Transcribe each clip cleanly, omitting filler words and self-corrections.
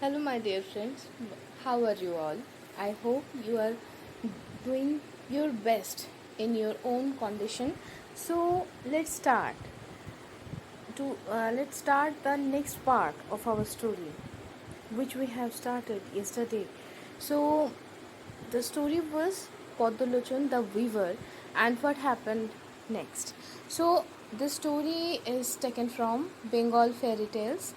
Hello, my dear friends. How are you all? I hope you are doing your best in your own condition. So let's start the next part of our story, which we have started yesterday. So the story was Podolochon the Weaver and what happened next. So the story is taken from Bengal Fairy Tales.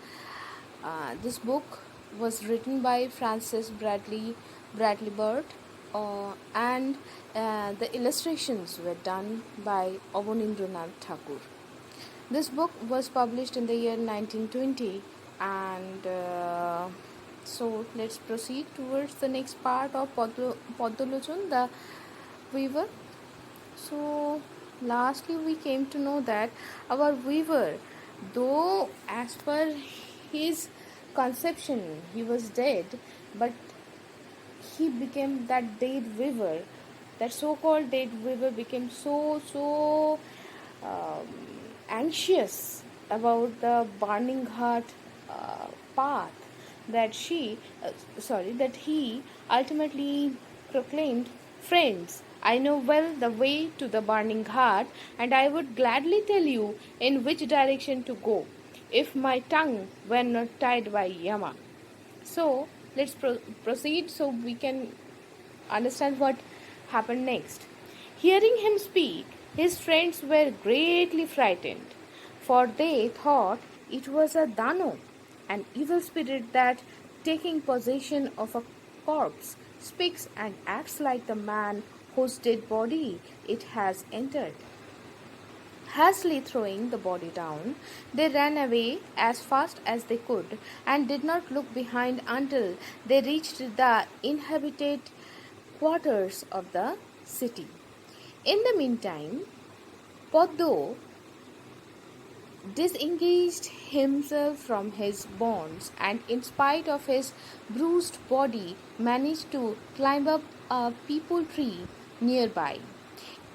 This book was written by Francis Bradley Burt, and the illustrations were done by Avanindranath Thakur. This book was published in the year 1920, and so let's proceed towards the next part of Poddolochon, the weaver. So, lastly, we came to know that our weaver, though as per his conception he was dead, but he became that dead weaver. That so-called dead weaver became so um, anxious about the burning heart path that that he ultimately proclaimed, "Friends, I know well the way to the burning heart, and I would gladly tell you in which direction to go, if my tongue were not tied by Yama." So let's proceed so we can understand what happened next. Hearing him speak, his friends were greatly frightened, for they thought it was a Dano, an evil spirit that, taking possession of a corpse, speaks and acts like the man whose dead body it has entered. Hastily throwing the body down, they ran away as fast as they could and did not look behind until they reached the inhabited quarters of the city. In the meantime, Poddo disengaged himself from his bonds and, in spite of his bruised body, managed to climb up a peepul tree nearby.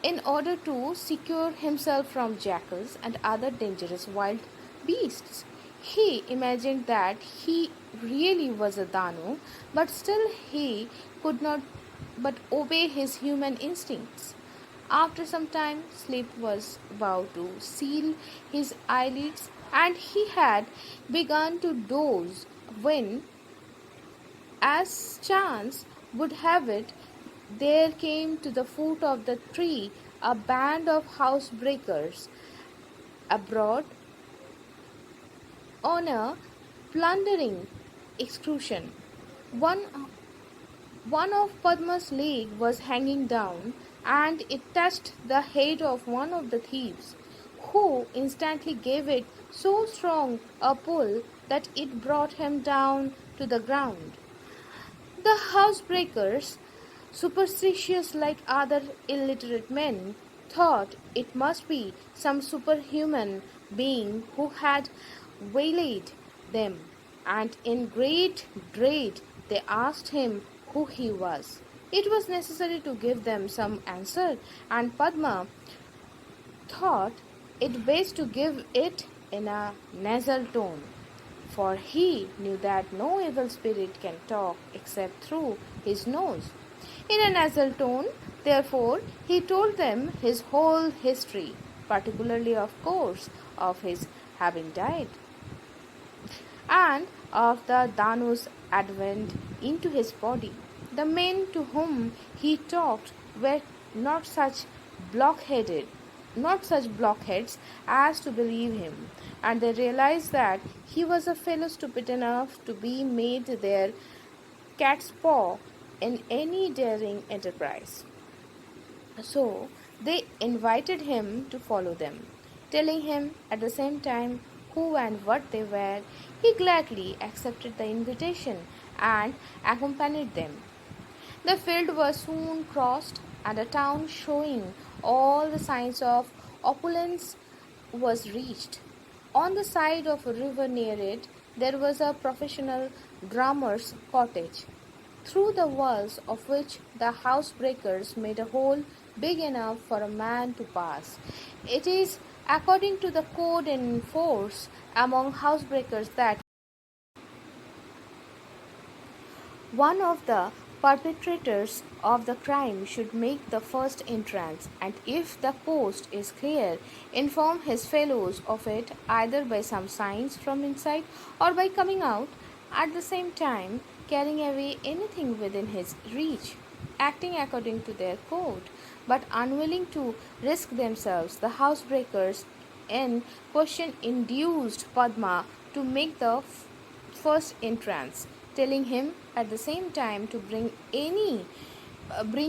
In order to secure himself from jackals and other dangerous wild beasts, he imagined that he really was a Danu, but still he could not but obey his human instincts. After some time, sleep was about to seal his eyelids, and he had begun to doze when, as chance would have it, there came to the foot of the tree a band of housebreakers abroad on a plundering excursion. One, one of Padma's leg was hanging down, and it touched the head of one of the thieves, who instantly gave it so strong a pull that it brought him down to the ground. The housebreakers, superstitious like other illiterate men, thought it must be some superhuman being who had waylaid them, and in great dread they asked him who he was. It was necessary to give them some answer, and Padma thought it best to give it in a nasal tone, for he knew that no evil spirit can talk except through his nose. In a nasal tone, therefore, he told them his whole history, particularly, of course, of his having died, and of the Danu's advent into his body. The men to whom he talked were not such blockheaded not such blockheads as to believe him, and they realized that he was a fellow stupid enough to be made their cat's paw in any daring enterprise. So they invited him to follow them, telling him at the same time who and what they were. He gladly accepted the invitation and accompanied them. The field was soon crossed, and a town showing all the signs of opulence was reached. On the side of a river near it, there was a professional drummer's cottage, through the walls of which the housebreakers made a hole big enough for a man to pass. It is according to the code in force among housebreakers that One of the perpetrators of the crime should make the first entrance, and if the coast is clear, inform his fellows of it either by some signs from inside or by coming out, at the same time carrying away anything within his reach, acting according to their code, but unwilling to risk themselves. The housebreakers in question induced Padma to make the first entrance, telling him at the same time to bring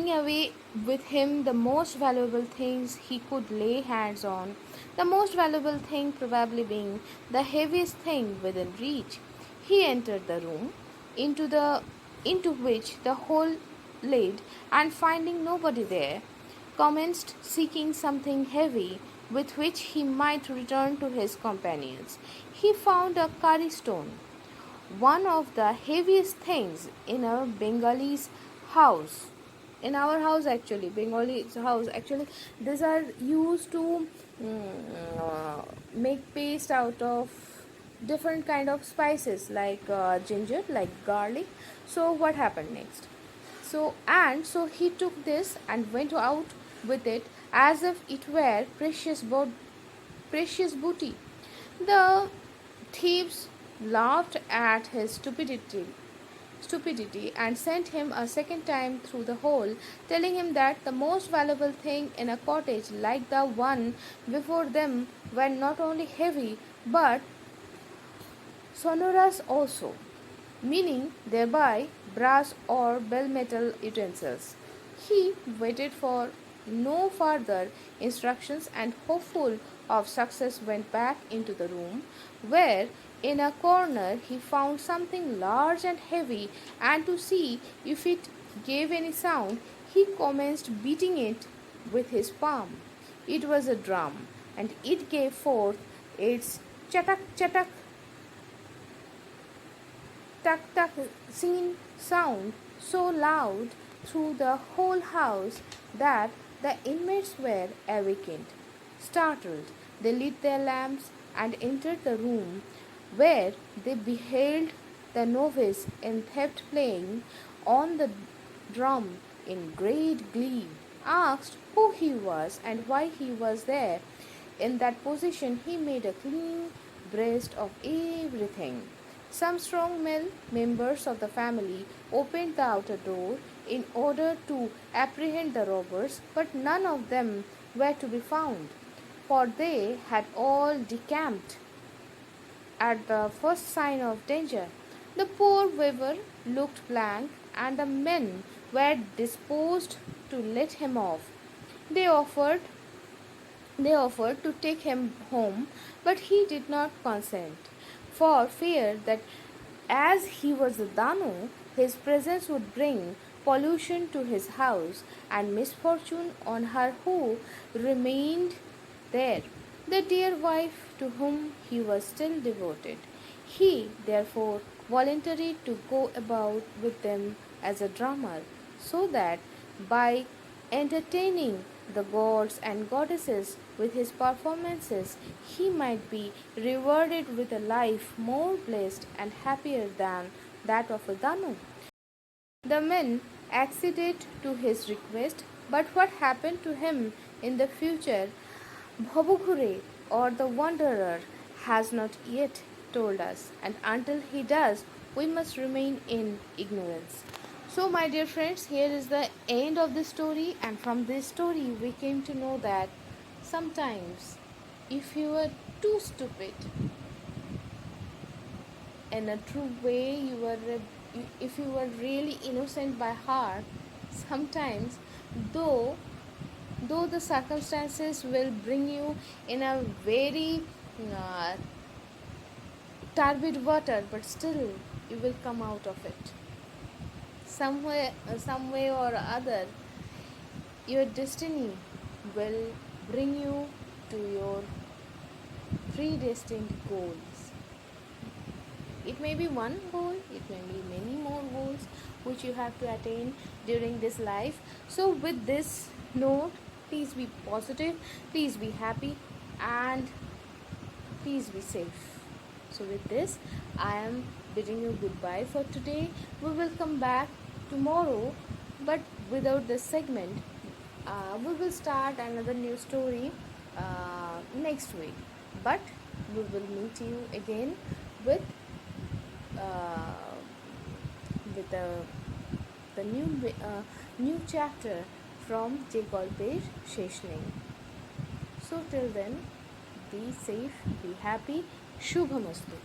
away with him the most valuable things he could lay hands on, the most valuable thing probably being the heaviest thing within reach. He entered the room into which the hole led, and finding nobody there, commenced seeking something heavy with which he might return to his companions. He found a curry stone, one of the heaviest things in a Bengali's house. In our house, actually, Bengali's house, actually, these are used to make paste out of different kind of spices like ginger, like garlic. So what happened next? So he took this and went out with it as if it were precious booty. The thieves laughed at his stupidity and sent him a second time through the hole, telling him that the most valuable thing in a cottage like the one before them were not only heavy but sonorous also, meaning thereby brass or bell metal utensils. He waited for no further instructions and, hopeful of success, went back into the room, where in a corner he found something large and heavy, and to see if it gave any sound, he commenced beating it with his palm. It was a drum, and it gave forth its chatak chatak tuck tuck scene sound so loud through the whole house that the inmates were awakened. Startled, they lit their lamps and entered the room, where they beheld the novice in theft playing on the drum in great glee, asked who he was and why he was there. In that position, he made a clean breast of everything. Some strong male members of the family opened the outer door in order to apprehend the robbers, but none of them were to be found, for they had all decamped at the first sign of danger. The poor weaver looked blank, and the men were disposed to let him off. They offered they offered to take him home, but he did not consent, for fear that as he was a Danu, his presence would bring pollution to his house and misfortune on her who remained there, the dear wife to whom he was still devoted. He, therefore, volunteered to go about with them as a drummer, so that by entertaining the gods and goddesses with his performances, he might be rewarded with a life more blessed and happier than that of a Danu. The men acceded to his request, but what happened to him in the future, Bhabukure or the wanderer has not yet told us, and until he does, we must remain in ignorance. So, my dear friends, here is the end of the story, and from this story, we came to know that sometimes, if you were too stupid, in a true way, if you were really innocent by heart, sometimes, though though the circumstances will bring you in a very uh, turbid water, but still you will come out of it. Some way or other, your destiny will bring you to your predestined goals. It may be one goal, it may be many more goals which you have to attain during this life. So, with this note, please be positive, please be happy, and please be safe. So, with this, I am bidding you goodbye for today. We will come back tomorrow, but without this segment. We will start another new story next week, but we will meet you again with uh, the new chapter from J. Golpesh Sheshning. So till then, be safe, be happy, Shubhamastu.